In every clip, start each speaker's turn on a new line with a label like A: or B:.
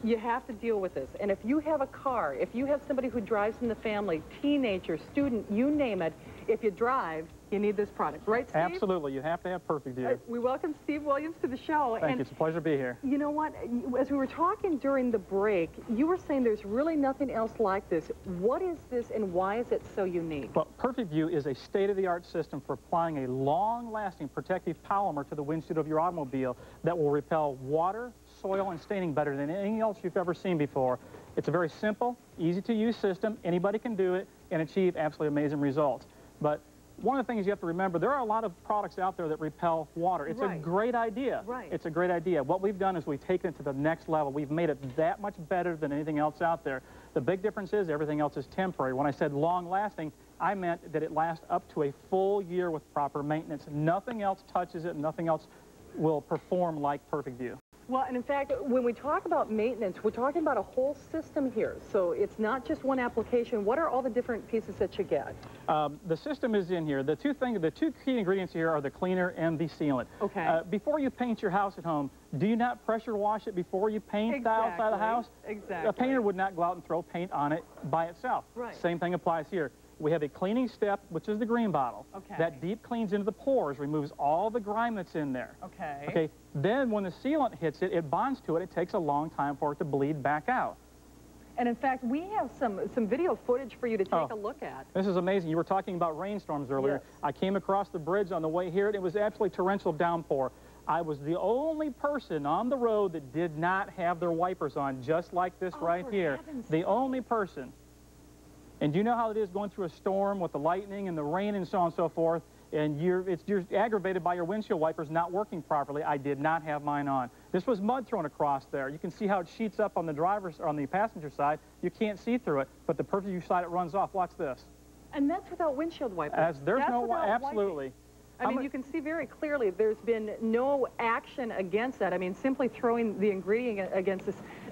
A: You have to deal with this. And if you have a car, if you have somebody who drives in the family, teenager, student, you name it, if you drive, you need this product. Right, Steve?
B: Absolutely. You have to have Perfect View.
A: We welcome Steve Williams to the show.
B: Thank you. It's a pleasure to be here.
A: You know what? As we were talking during the break, you were saying there's really nothing else like this. What is this and why is it so unique?
B: Well, Perfect View is a state-of-the-art system for applying a long-lasting protective polymer to the windshield of your automobile that will repel water, soil, and staining better than anything else you've ever seen before. It's a very simple, easy-to-use system. Anybody can do it and achieve absolutely amazing results. But one of the things you have to remember, there are a lot of products out there that repel water. It's a great idea. It's a great idea. What we've done is we've taken it to the next level. We've made it that much better than anything else out there. The big difference is everything else is temporary. When I said long-lasting, I meant that it lasts up to a full year with proper maintenance. Nothing else touches it. Nothing else will perform like Perfect View.
A: Well, and in fact, when we talk about maintenance, we're talking about a whole system here. So it's not just one application. What are all the different pieces that you get?
B: The system is in here. The two key ingredients here are the cleaner and the sealant.
A: Okay.
B: Before you paint your house at home, do you not pressure wash it before you paint the outside of the house?
A: Exactly.
B: A painter would not go out and throw paint on it by itself.
A: Right.
B: Same thing applies here. We have a cleaning step, which is the green bottle.
A: Okay.
B: That deep cleans into the pores, removes all the grime that's in there.
A: Okay.
B: Okay. Then when the sealant hits it, it bonds to it. It takes a long time for it to bleed back out.
A: And in fact, we have some video footage for you to take a look at.
B: This is amazing. You were talking about rainstorms earlier.
A: Yes.
B: I came across the bridge on the way here, and it was absolutely torrential downpour. I was the only person on the road that did not have their wipers on, just like this right here. The only person. And you know how it is going through a storm with the lightning and the rain and so on and so forth, and you're aggravated by your windshield wipers not working properly. I did not have mine on. This was mud thrown across there. You can see how it sheets up on the passenger side. You can't see through it, but the Perfect View side, it runs off. Watch this.
A: And that's without windshield wipers.
B: Absolutely.
A: I mean, you can see very clearly there's been no action against that. I mean, simply throwing the ingredient against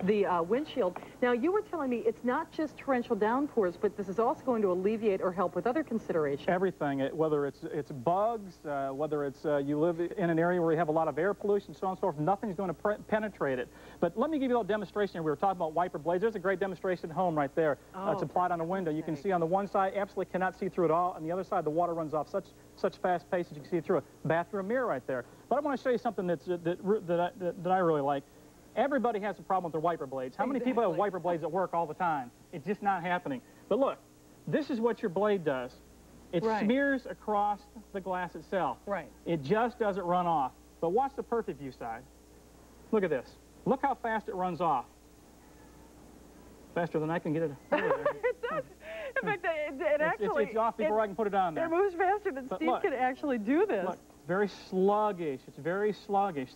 A: the windshield. Now, you were telling me it's not just torrential downpours, but this is also going to alleviate or help with other considerations.
B: Everything, whether it's bugs, whether it's you live in an area where you have a lot of air pollution, so on and so forth, nothing's going to penetrate it. But let me give you a little demonstration. We were talking about wiper blades. There's a great demonstration at home right there. It's applied on a window. You can see on the one side, absolutely cannot see through it all. On the other side, the water runs off such fast pace that you can see through a bathroom mirror right there. But I want to show you something that I really like. Everybody has a problem with their wiper blades. How many people have wiper blades at work all the time? It's just not happening. But look, this is what your blade does. It smears across the glass itself.
A: Right.
B: It just doesn't run off. But watch the Perfect View side. Look at this. Look how fast it runs off. Faster than I can get it.
A: It does. In fact, it actually...
B: It's off before I can put it on there.
A: It moves faster than Steve can actually do this.
B: Look, very sluggish. It's very sluggish.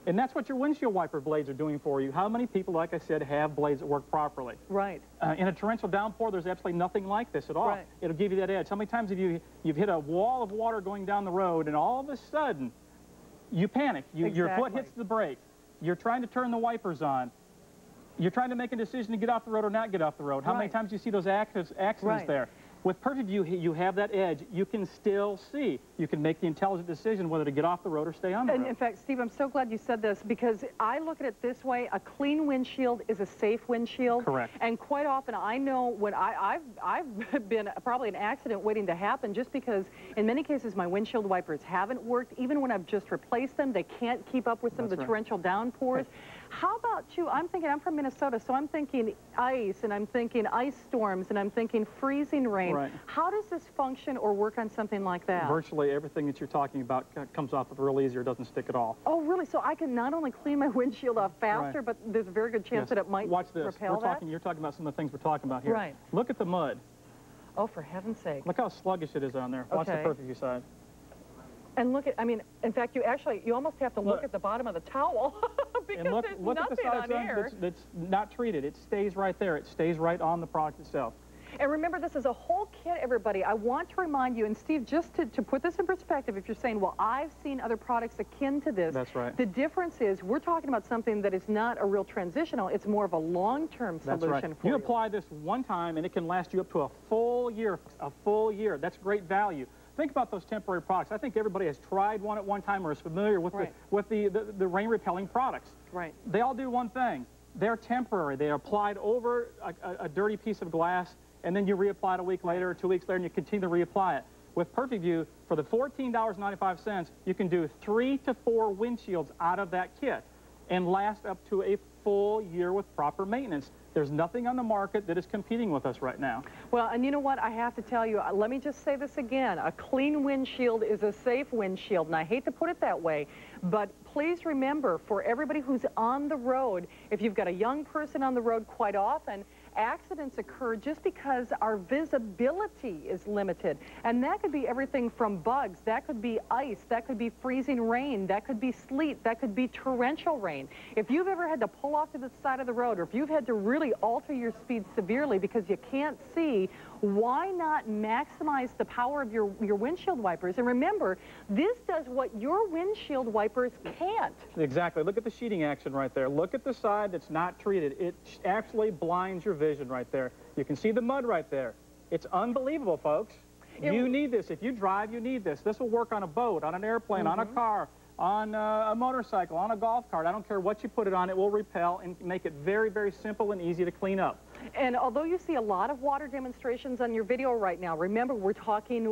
B: And that's what your windshield wiper blades are doing for you. How many people, like I said, have blades that work properly?
A: Right.
B: In a torrential downpour, there's absolutely nothing like this at all.
A: Right.
B: It'll give you that edge. How many times have you've hit a wall of water going down the road, and all of a sudden, you panic. Your foot hits the brake. You're trying to turn the wipers on. You're trying to make a decision to get off the road or not get off the road. How many times do you see those accidents there? With Perfect View, you have that edge. You can still see. You can make the intelligent decision whether to get off the road or stay on the road.
A: And in fact, Steve, I'm so glad you said this, because I look at it this way. A clean windshield is a safe windshield.
B: Correct.
A: And quite often, I know when I've been probably an accident waiting to happen, just because in many cases my windshield wipers haven't worked. Even when I've just replaced them, they can't keep up with some of the torrential downpours. How about you? I'm from Minnesota, so I'm thinking ice, and I'm thinking ice storms, and I'm thinking freezing rain.
B: Right.
A: How does this function or work on something like that?
B: Virtually everything that you're talking about comes off of real easy or doesn't stick at all.
A: Oh, really? So I can not only clean my windshield off faster, but there's a very good chance that it might repel that?
B: You're talking about some of the things we're talking about here.
A: Right.
B: Look at the mud.
A: Oh, for heaven's sake.
B: Look how sluggish it is on there. Watch the Perfect View side.
A: And look at, I mean, in fact, you almost have to look at the bottom of the towel because there's nothing on here.
B: That's not treated. It stays right there. It stays right on the product itself.
A: And remember, this is a whole kit, everybody. I want to remind you, and Steve, just to put this in perspective, if you're saying, well, I've seen other products akin to this.
B: That's right.
A: The difference is we're talking about something that is not a real transitional. It's more of a long-term solution.
B: That's right.
A: For you.
B: You apply this one time, and it can last you up to a full year. A full year. That's great value. Think about those temporary products. I think everybody has tried one at one time or is familiar with the rain-repelling products.
A: Right.
B: They all do one thing. they're temporary. They're applied over a dirty piece of glass, and then you reapply it a week later or 2 weeks later, and you continue to reapply it. With Perfect View, for the $14.95, you can do 3 to 4 windshields out of that kit and last up to a full year with proper maintenance. There's nothing on the market that is competing with us right now.
A: Well, and you know what? I have to tell you, let me just say this again. A clean windshield is a safe windshield, and I hate to put it that way, but please remember, for everybody who's on the road, if you've got a young person on the road, quite often, accidents occur just because our visibility is limited. And that could be everything from bugs, that could be ice, that could be freezing rain, that could be sleet, that could be torrential rain. If you've ever had to pull off to the side of the road, or if you've had to really alter your speed severely because you can't see, why not maximize the power of your windshield wipers? And remember, this does what your windshield wipers can't.
B: Exactly. Look at the sheeting action right there. Look at the side that's not treated. It actually blinds your vision right there. You can see the mud right there. It's unbelievable, folks. You need this. If you drive, you need this. This will work on a boat, on an airplane, on a car, on a motorcycle, on a golf cart. I don't care what you put it on, it will repel and make it very, very simple and easy to clean up.
A: And although you see a lot of water demonstrations on your video right now, remember, we're talking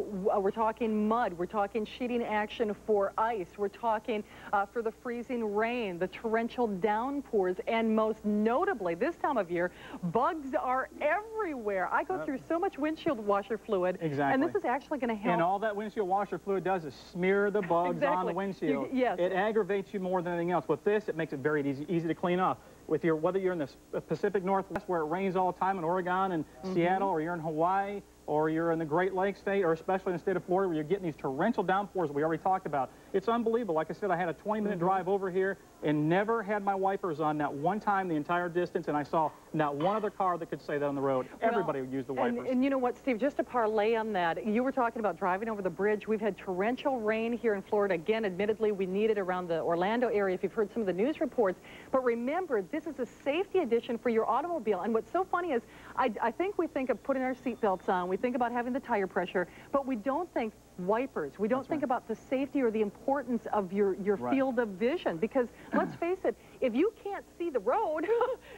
A: mud, we're talking sheeting action for ice, we're talking for the freezing rain, the torrential downpours, and most notably, this time of year, bugs are everywhere. I go through so much windshield washer fluid, and this is actually going to help.
B: And all that windshield washer fluid does is smear the bugs on the windshield.
A: Yes.
B: It aggravates you more than anything else. With this, it makes it very easy to clean up. Whether you're in the Pacific Northwest where it rains all the time in Oregon and Seattle, or you're in Hawaii, or you're in the Great Lakes state, or especially in the state of Florida where you're getting these torrential downpours we already talked about. It's unbelievable. Like I said, I had a 20-minute drive over here and never had my wipers on, not one time the entire distance, and I saw not one other car that could say that on the road. Everybody would use the wipers.
A: And you know what, Steve, just to parlay on that, you were talking about driving over the bridge. We've had torrential rain here in Florida. Again, admittedly, we need it around the Orlando area if you've heard some of the news reports. But remember, this is a safety addition for your automobile. And what's so funny is I think we think of putting our seatbelts on. We think about having the tire pressure, but we don't think wipers. We don't think about the safety or the importance of your field of vision, because let's face it, if you can't see the road,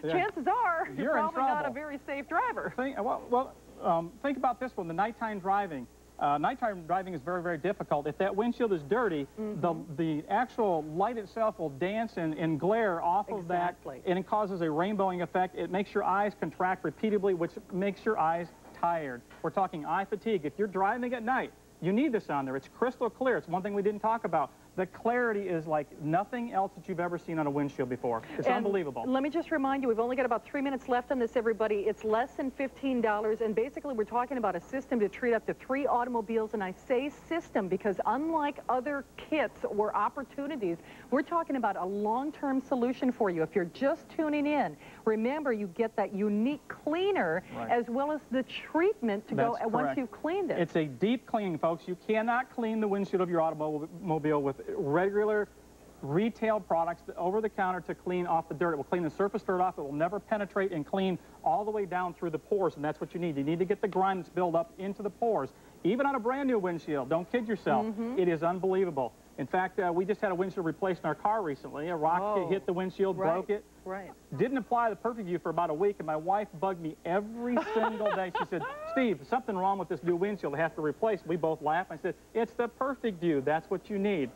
A: chances are you're probably not a very safe driver.
B: Think about this one, the nighttime driving. Nighttime driving is very, very difficult. If that windshield is dirty, the actual light itself will dance and glare off of that, and it causes a rainbowing effect. It makes your eyes contract repeatedly, which makes your eyes tired. We're talking eye fatigue. If you're driving at night, you need this on there. It's crystal clear. It's one thing we didn't talk about. The clarity is like nothing else that you've ever seen on a windshield before. It's unbelievable.
A: Let me just remind you, we've only got about 3 minutes left on this, everybody. It's less than $15, and basically we're talking about a system to treat up to 3 automobiles, and I say system because unlike other kits or opportunities, we're talking about a long-term solution for you. If you're just tuning in, remember you get that unique cleaner as well as the treatment to go once you've cleaned it.
B: It's a deep cleaning, folks. You cannot clean the windshield of your automobile with regular retail products over the counter to clean off the dirt. It will clean the surface dirt off. It will never penetrate and clean all the way down through the pores, and that's what you need. You need to get the grime that's built up into the pores. Even on a brand new windshield, don't kid yourself. It is unbelievable. In fact, we just had a windshield replaced in our car recently. A rock hit the windshield, broke it. Didn't apply the Perfect View for about a week, and my wife bugged me every single day. She said, Steve, there's something wrong with this new windshield. I have to replace it. We both laughed. I said, it's the Perfect View. That's what you need.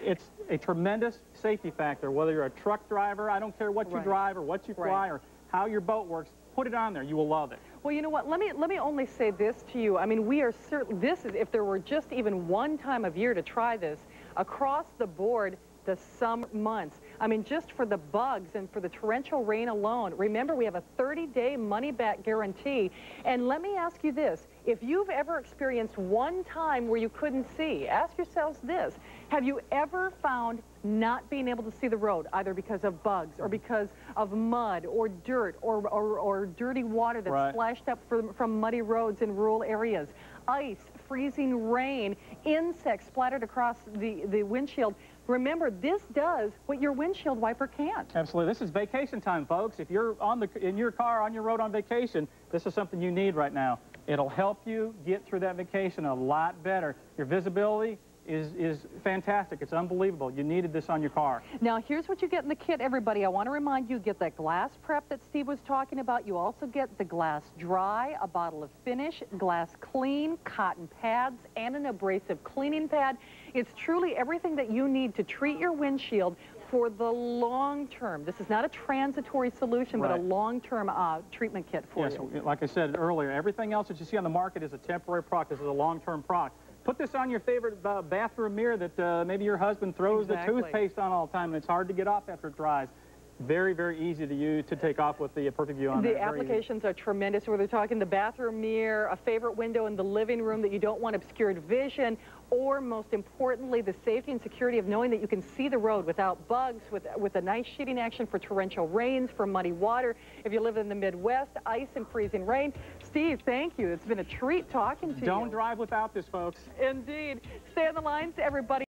B: It's a tremendous safety factor, whether you're a truck driver, I don't care what you drive or what you fly or how your boat works, put it on there. You will love it.
A: Well, you know what, let me only say this to you. I mean, we are certain, this is, if there were just even one time of year to try this, across the board, the summer months. I mean, just for the bugs and for the torrential rain alone. Remember, we have a 30-day money-back guarantee. And let me ask you this. If you've ever experienced one time where you couldn't see, ask yourselves this. Have you ever found not being able to see the road, either because of bugs or because of mud or dirt or dirty water that's splashed up from muddy roads in rural areas, ice, freezing rain, insects splattered across the windshield? Remember, this does what your windshield wiper can't.
B: Absolutely. This is vacation time, folks. If you're in your car on your road on vacation, this is something you need right now. It'll help you get through that vacation a lot better. Your visibility is fantastic. It's unbelievable. You needed this on your car.
A: Now, here's what you get in the kit, everybody. I want to remind you, get that glass prep that Steve was talking about. You also get the glass dry, a bottle of finish, glass clean, cotton pads, and an abrasive cleaning pad. It's truly everything that you need to treat your windshield for the long term. This is not a transitory solution, but a long-term treatment kit for you.
B: Yes, like I said earlier, everything else that you see on the market is a temporary product. This is a long-term product. Put this on your favorite bathroom mirror that maybe your husband throws the toothpaste on all the time, and it's hard to get off after it dries. Very, very easy to use, to take off with the Perfect View on there.
A: The applications are tremendous, whether they're talking the bathroom mirror, a favorite window in the living room that you don't want obscured vision, or most importantly, the safety and security of knowing that you can see the road without bugs, with a nice sheeting action for torrential rains, for muddy water. If you live in the Midwest, ice and freezing rain. Steve, thank you. It's been a treat talking to you.
B: Don't drive without this, folks.
A: Indeed. Stay on the lines, everybody.